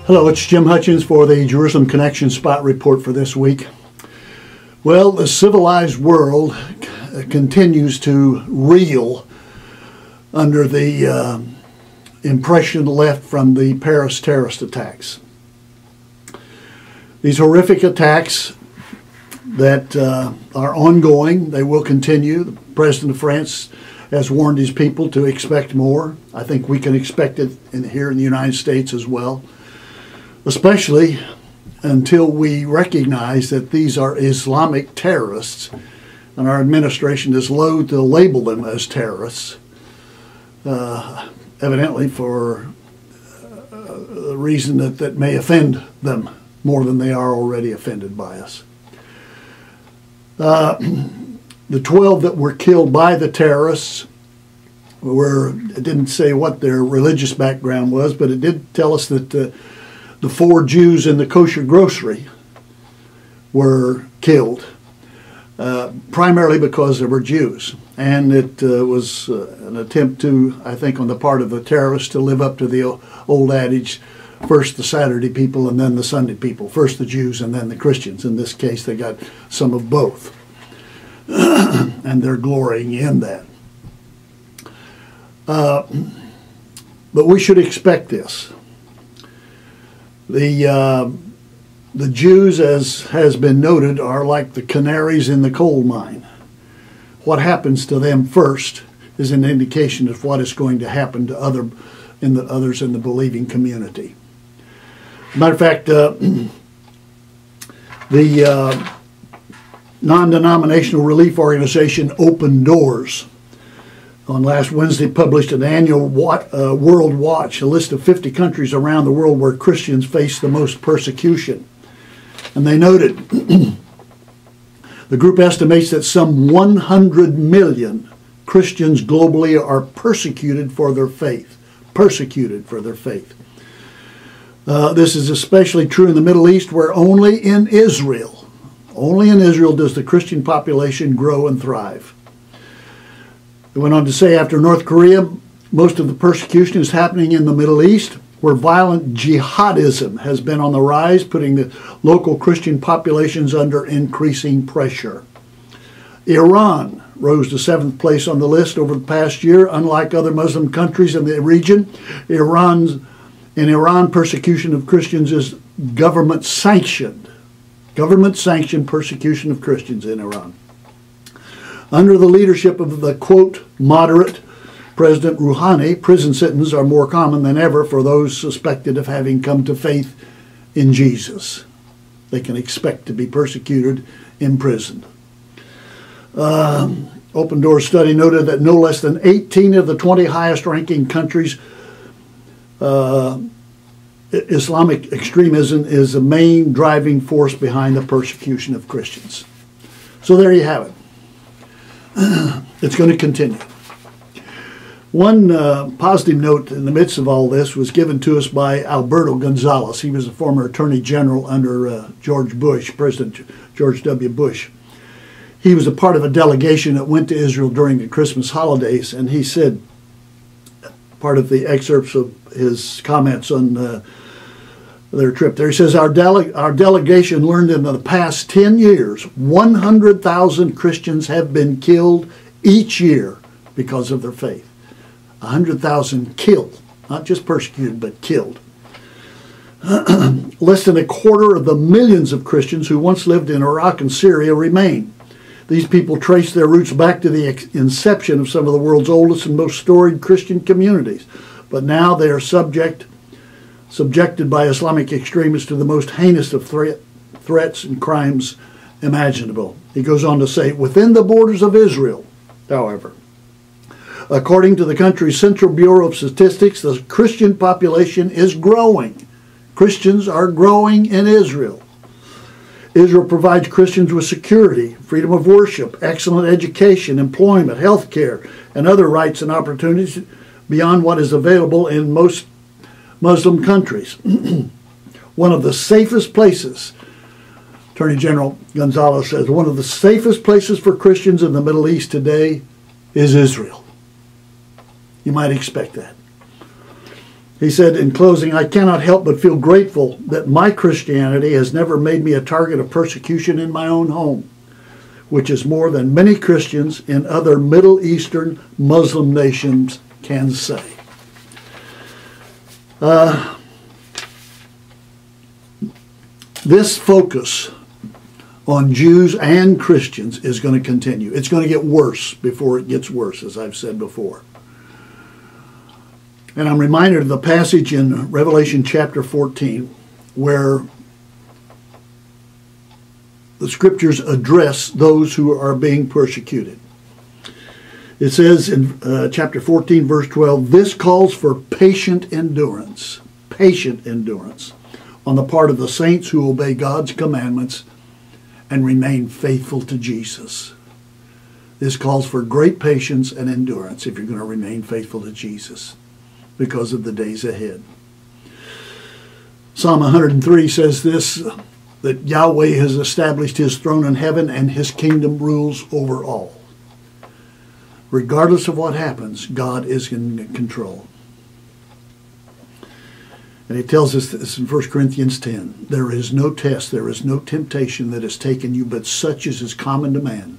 Hello, it's Jim Hutchens for the Jerusalem Connection Spot Report for this week. Well, the civilized world continues to reel under the impression left from the Paris terrorist attacks. These horrific attacks that are ongoing, they will continue. The President of France has warned his people to expect more. I think we can expect it here in the United States as well, especially until we recognize that these are Islamic terrorists, and our administration is loath to label them as terrorists, evidently for a reason that may offend them more than they are already offended by us. The 12 that were killed by the terrorists it didn't say what their religious background was, but it did tell us that the 4 Jews in the kosher grocery were killed, primarily because they were Jews. And it was an attempt to, I think, on the part of the terrorists to live up to the old adage, first the Saturday people and then the Sunday people, first the Jews and then the Christians. In this case, they got some of both, and they're glorying in that. But we should expect this. The Jews, as has been noted, are like the canaries in the coal mine. What happens to them first is an indication of what is going to happen to others in the believing community. Matter of fact, the non-denominational relief organization Open Doors on last Wednesday published an annual World Watch, a list of 50 countries around the world where Christians face the most persecution. And they noted the group estimates that some 100 million Christians globally are persecuted for their faith. Persecuted for their faith. This is especially true in the Middle East, where only in Israel does the Christian population grow and thrive. It went on to say, after North Korea, most of the persecution is happening in the Middle East, where violent jihadism has been on the rise, putting the local Christian populations under increasing pressure. Iran rose to 7th place on the list over the past year. Unlike other Muslim countries in the region, in Iran, persecution of Christians is government-sanctioned. Government-sanctioned persecution of Christians in Iran. Under the leadership of the, quote, moderate President Rouhani, prison sentences are more common than ever for those suspected of having come to faith in Jesus. They can expect to be persecuted, imprisoned. Open Doors study noted that no less than 18 of the 20 highest-ranking countries, Islamic extremism is the main driving force behind the persecution of Christians. So there you have it. It's going to continue. One positive note in the midst of all this was given to us by Alberto Gonzales. He was a former Attorney General under President George W. Bush. He was a part of a delegation that went to Israel during the Christmas holidays, and he said, part of the excerpts of his comments on their trip there, he says, our delegation learned in the past 10 years, 100,000 Christians have been killed each year because of their faith. 100,000 killed, not just persecuted, but killed. Less than a quarter of the millions of Christians who once lived in Iraq and Syria remain. These people trace their roots back to the inception of some of the world's oldest and most storied Christian communities. But now they are subjected by Islamic extremists to the most heinous of threats and crimes imaginable. He goes on to say, within the borders of Israel, however, according to the country's Central Bureau of Statistics, the Christian population is growing. Christians are growing in Israel. Israel provides Christians with security, freedom of worship, excellent education, employment, health care, and other rights and opportunities beyond what is available in most Muslim countries. One of the safest places, Attorney General Gonzales says, one of the safest places for Christians in the Middle East today is Israel. You might expect that. He said in closing, "I cannot help but feel grateful that my Christianity has never made me a target of persecution in my own home, which is more than many Christians in other Middle Eastern Muslim nations can say." This focus on Jews and Christians is going to continue. It's going to get worse before it gets worse, as I've said before. And I'm reminded of the passage in Revelation chapter 14 where the scriptures address those who are being persecuted. It says in chapter 14, verse 12, "This calls for patient endurance on the part of the saints who obey God's commandments and remain faithful to Jesus." This calls for great patience and endurance if you're going to remain faithful to Jesus because of the days ahead. Psalm 103 says this, that Yahweh has established his throne in heaven and his kingdom rules over all. Regardless of what happens, God is in control. And he tells us this in 1 Corinthians 10. "There is no test, there is no temptation that has taken you, but such as is common to man.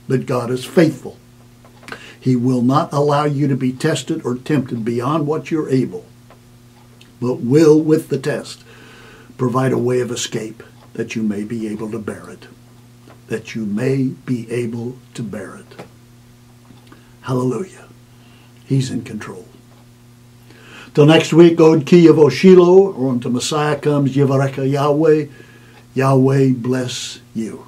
But God is faithful. He will not allow you to be tested or tempted beyond what you're able, but will, with the test, provide a way of escape that you may be able to bear it." That you may be able to bear it. Hallelujah. He's in control. Till next week, Od Ki Yavo Shiloh, or until Messiah comes, Yivareka Yahweh. Yahweh bless you.